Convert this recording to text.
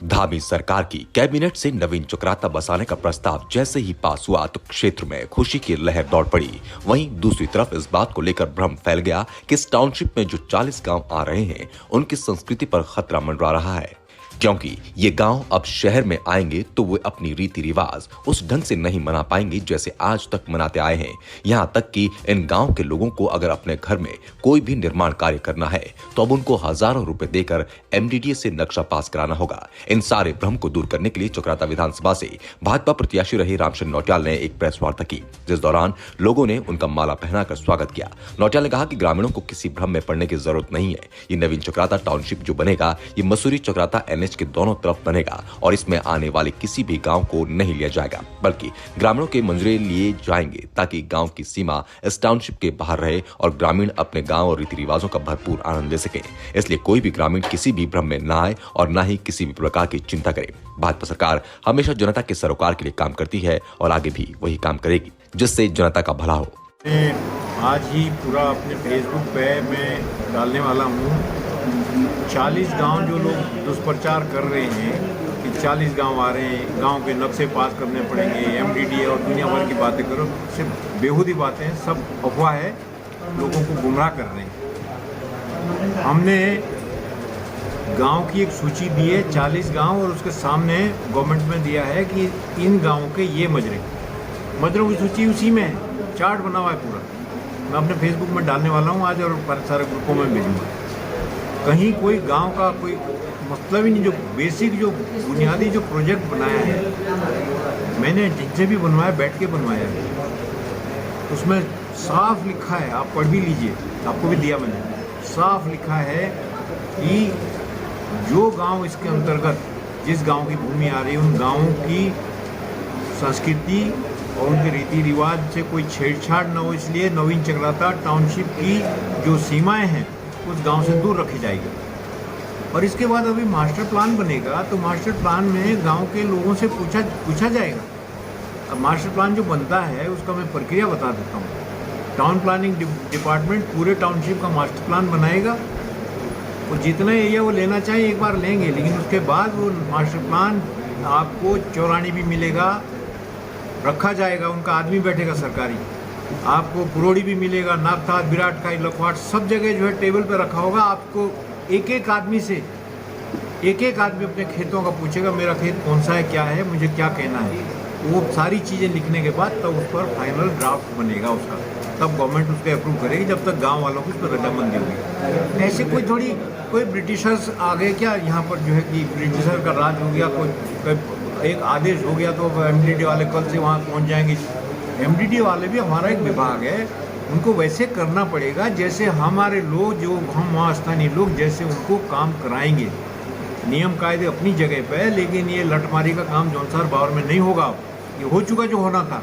धामी सरकार की कैबिनेट से नवीन चक्राता बसाने का प्रस्ताव जैसे ही पास हुआ तो क्षेत्र में खुशी की लहर दौड़ पड़ी। वहीं दूसरी तरफ इस बात को लेकर भ्रम फैल गया कि इस टाउनशिप में जो 40 गांव आ रहे हैं उनकी संस्कृति पर खतरा मंडरा रहा है, क्योंकि ये गांव अब शहर में आएंगे तो वो अपनी रीति रिवाज उस ढंग से नहीं मना पाएंगे जैसे आज तक मनाते आए हैं। यहाँ तक कि इन गांव के लोगों को अगर अपने घर में कोई भी निर्माण कार्य करना है तो अब उनको हजारों रुपए देकर एमडीडीए से नक्शा पास कराना होगा। इन सारे भ्रम को दूर करने के लिए चक्राता विधानसभा से भाजपा प्रत्याशी रहे रामचंद्र नौटियाल ने एक प्रेस वार्ता की, जिस दौरान लोगों ने उनका माला पहनाकर स्वागत किया। नौटियाल ने कहा कि ग्रामीणों को किसी भ्रम में पड़ने की जरूरत नहीं है। ये नवीन चक्राता टाउनशिप जो बनेगा ये मसूरी चक्राता एनएच के दोनों तरफ बनेगा और इसमें आने वाले किसी भी गांव को नहीं लिया जाएगा, बल्कि ग्रामीणों के मंजूरी लिए जाएंगे ताकि गांव की सीमा इस टाउनशिप के बाहर रहे और ग्रामीण अपने गांव और रीति रिवाजों का भरपूर आनंद ले सके। इसलिए कोई भी ग्रामीण किसी भी भ्रम में न आए और न ही किसी भी प्रकार की चिंता करे। भाजपा सरकार हमेशा जनता के सरोकार के लिए काम करती है और आगे भी वही काम करेगी जिससे जनता का भला हो। आज ही पूरा अपने फेसबुक पे मैं डालने वाला हूँ। 40 गांव जो लोग दुष्प्रचार कर रहे हैं कि 40 गांव आ रहे हैं, गांव के नक्शे पास करने पड़ेंगे, एमडीडीए और दुनिया भर की बातें करो, सिर्फ बेहूदी बातें हैं, सब अफवाह है, लोगों को गुमराह कर रहे हैं। हमने गांव की एक सूची दी है 40 गांव और उसके सामने गवर्नमेंट में दिया है कि इन गाँवों के ये मजरों की सूची उसी में है, चार्ट बना हुआ है पूरा। मैं अपने फेसबुक में डालने वाला हूँ आज और सारे ग्रुपों में भेजूँगा। कहीं कोई गांव का कोई मतलब ही नहीं, जो बेसिक जो बुनियादी जो प्रोजेक्ट बनाया है, मैंने जिनसे भी बनवाया बैठ के बनवाया है, उसमें साफ लिखा है, आप पढ़ भी लीजिए, आपको भी दिया मैंने, साफ लिखा है कि जो गांव इसके अंतर्गत जिस गांव की भूमि आ रही है उन गाँवों की संस्कृति और उनके रीति रिवाज से कोई छेड़छाड़ न हो, इसलिए नवीन चक्राता टाउनशिप की जो सीमाएं हैं उस गांव से दूर रखी जाएगी। और इसके बाद अभी मास्टर प्लान बनेगा तो मास्टर प्लान में गांव के लोगों से पूछा जाएगा। अब मास्टर प्लान जो बनता है उसका मैं प्रक्रिया बता देता हूँ। टाउन प्लानिंग डिपार्टमेंट पूरे टाउनशिप का मास्टर प्लान बनाएगा और जितना एरिया वो लेना चाहिए एक बार लेंगे, लेकिन उसके बाद वो मास्टर प्लान आपको चौरानी भी मिलेगा, रखा जाएगा, उनका आदमी बैठेगा सरकारी, आपको पुरोड़ी भी मिलेगा, नागथाट, विराट खाई, लखवाट, सब जगह जो है टेबल पे रखा होगा। आपको एक एक आदमी अपने खेतों का पूछेगा, मेरा खेत कौन सा है, क्या है, मुझे क्या कहना है। वो सारी चीज़ें लिखने के बाद तब उस पर फाइनल ड्राफ्ट बनेगा उसका, तब गवर्नमेंट उसको अप्रूव करेगी, जब तक गांव वालों को उस पर रजामंदी होगी। ऐसे कोई ब्रिटिशर्स आ गए क्या यहाँ पर, जो है कि ब्रिटिशर का राज हो गया, कोई एक आदेश हो गया तो एमडीडीए वाले कल से वहाँ पहुँच जाएंगे। एमडीडीए वाले भी हमारा एक विभाग है, उनको वैसे करना पड़ेगा जैसे हमारे लोग, जो हम वहाँ स्थानीय लोग जैसे उनको काम कराएंगे। नियम कायदे अपनी जगह पे है, लेकिन ये लठमारी का काम जौनसार बावर में नहीं होगा। ये हो चुका जो होना था।